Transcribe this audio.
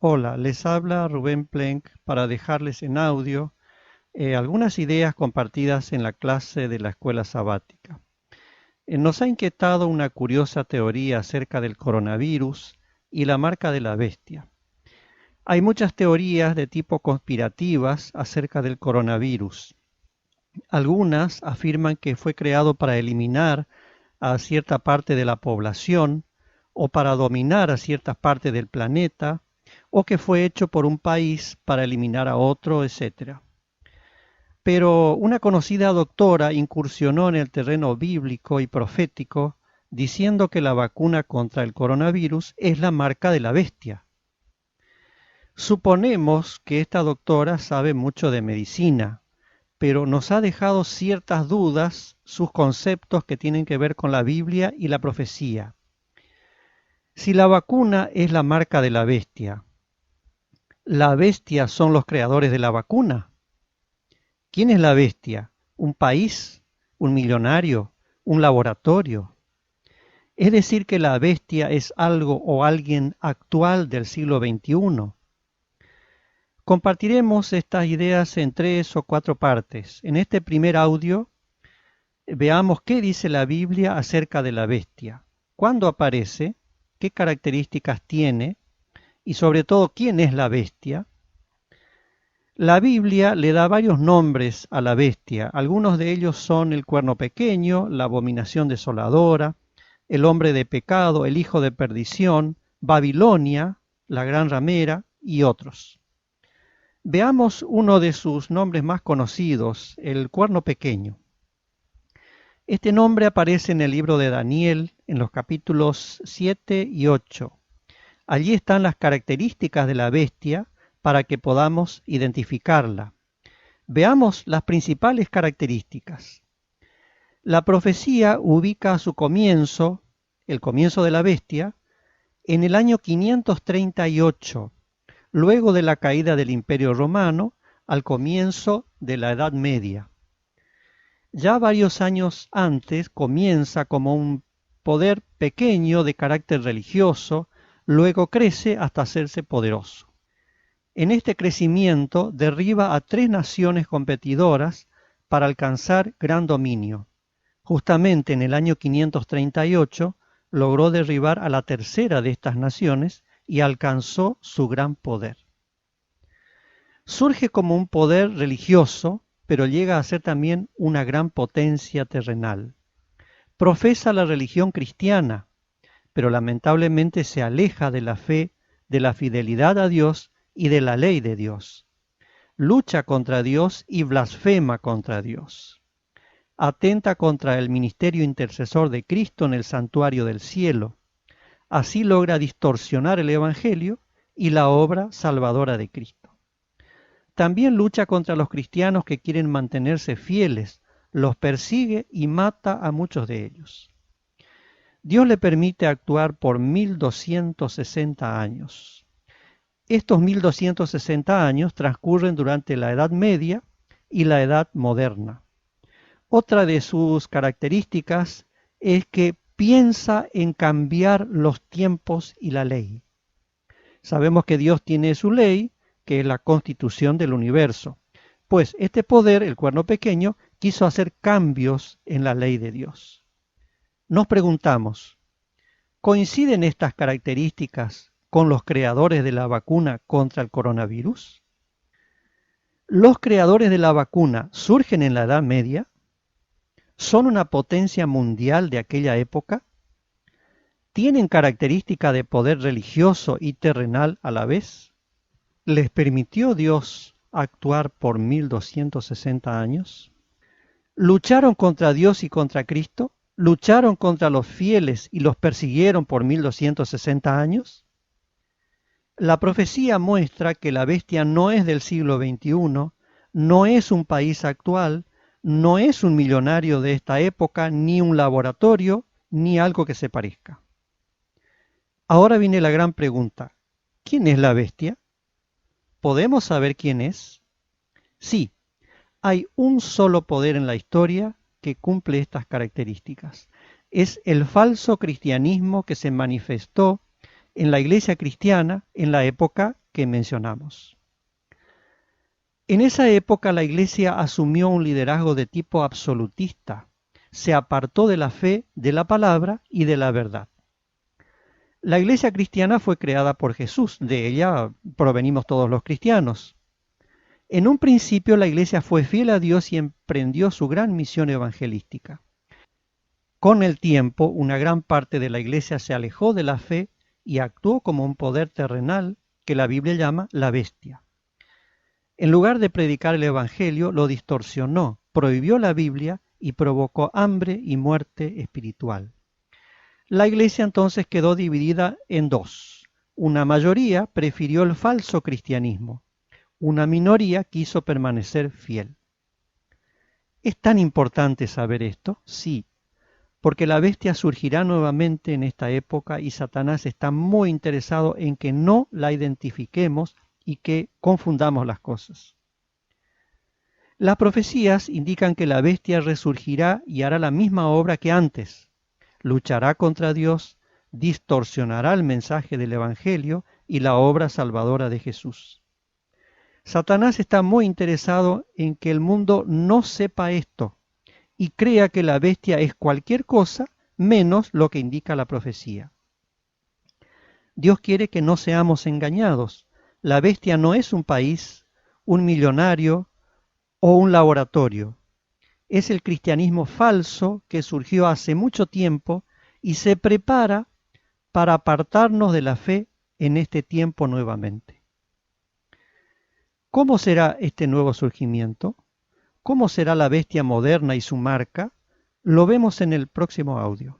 Hola, les habla Rubén Plenk para dejarles en audio algunas ideas compartidas en la clase de la escuela sabática. Nos ha inquietado una curiosa teoría acerca del coronavirus y la marca de la bestia. Hay muchas teorías de tipo conspirativas acerca del coronavirus. Algunas afirman que fue creado para eliminar a cierta parte de la población o para dominar a cierta parte del planeta o que fue hecho por un país para eliminar a otro, etcétera. Pero una conocida doctora incursionó en el terreno bíblico y profético diciendo que la vacuna contra el coronavirus es la marca de la bestia. Suponemos que esta doctora sabe mucho de medicina, pero nos ha dejado ciertas dudas sus conceptos que tienen que ver con la Biblia y la profecía. Si la vacuna es la marca de la bestia son los creadores de la vacuna. ¿Quién es la bestia? ¿Un país? ¿Un millonario? ¿Un laboratorio? Es decir, que la bestia es algo o alguien actual del siglo XXI. Compartiremos estas ideas en 3 o 4 partes. En este primer audio veamos qué dice la Biblia acerca de la bestia, cuándo aparece, qué características tiene y sobre todo quién es la bestia. La Biblia le da varios nombres a la bestia. Algunos de ellos son el cuerno pequeño, la abominación desoladora, el hombre de pecado, el hijo de perdición, Babilonia, la gran ramera y otros. Veamos uno de sus nombres más conocidos, el cuerno pequeño. Este nombre aparece en el libro de Daniel en los capítulos 7 y 8. Allí están las características de la bestia para que podamos identificarla. Veamos las principales características. La profecía ubica su comienzo, el comienzo de la bestia, en el año 538, luego de la caída del Imperio Romano, al comienzo de la Edad Media. Ya varios años antes comienza como un poder pequeño de carácter religioso, luego crece hasta hacerse poderoso. En este crecimiento derriba a 3 naciones competidoras para alcanzar gran dominio. Justamente en el año 538 logró derribar a la tercera de estas naciones y alcanzó su gran poder. Surge como un poder religioso, pero llega a ser también una gran potencia terrenal. Profesa la religión cristiana, pero lamentablemente se aleja de la fe, de la fidelidad a Dios y de la ley de Dios. Lucha contra Dios y blasfema contra Dios. Atenta contra el ministerio intercesor de Cristo en el santuario del cielo. Así logra distorsionar el Evangelio y la obra salvadora de Cristo. También lucha contra los cristianos que quieren mantenerse fieles, los persigue y mata a muchos de ellos. Dios le permite actuar por 1260 años. Estos 1260 años transcurren durante la Edad Media y la Edad Moderna. Otra de sus características es que piensa en cambiar los tiempos y la ley. Sabemos que Dios tiene su ley, que es la constitución del universo. Pues este poder, el cuerno pequeño, quiso hacer cambios en la ley de Dios. Nos preguntamos, ¿coinciden estas características con los creadores de la vacuna contra el coronavirus? ¿Los creadores de la vacuna surgen en la Edad Media? ¿Son una potencia mundial de aquella época? ¿Tienen característica de poder religioso y terrenal a la vez? ¿Les permitió Dios actuar por 1260 años? ¿Lucharon contra Dios y contra Cristo? ¿Lucharon contra los fieles y los persiguieron por 1260 años? La profecía muestra que la bestia no es del siglo XXI, no es un país actual, no es un millonario de esta época, ni un laboratorio, ni algo que se parezca. Ahora viene la gran pregunta. ¿Quién es la bestia? ¿Podemos saber quién es? Sí, hay un solo poder en la historia que cumple estas características. Es el falso cristianismo que se manifestó en la iglesia cristiana en la época que mencionamos. En esa época la iglesia asumió un liderazgo de tipo absolutista, se apartó de la fe, de la palabra y de la verdad. La iglesia cristiana fue creada por Jesús, de ella provenimos todos los cristianos. En un principio la iglesia fue fiel a Dios y emprendió su gran misión evangelística. Con el tiempo, una gran parte de la iglesia se alejó de la fe y actuó como un poder terrenal que la Biblia llama la bestia. En lugar de predicar el evangelio, lo distorsionó, prohibió la Biblia y provocó hambre y muerte espiritual. La iglesia entonces quedó dividida en dos. Una mayoría prefirió el falso cristianismo. Una minoría quiso permanecer fiel. ¿Es tan importante saber esto? Sí, porque la bestia surgirá nuevamente en esta época y Satanás está muy interesado en que no la identifiquemos y que confundamos las cosas. Las profecías indican que la bestia resurgirá y hará la misma obra que antes. Luchará contra Dios, distorsionará el mensaje del Evangelio y la obra salvadora de Jesús. Satanás está muy interesado en que el mundo no sepa esto y crea que la bestia es cualquier cosa menos lo que indica la profecía. Dios quiere que no seamos engañados. La bestia no es un país, un millonario o un laboratorio. Es el cristianismo falso que surgió hace mucho tiempo y se prepara para apartarnos de la fe en este tiempo nuevamente. ¿Cómo será este nuevo surgimiento? ¿Cómo será la bestia moderna y su marca? Lo vemos en el próximo audio.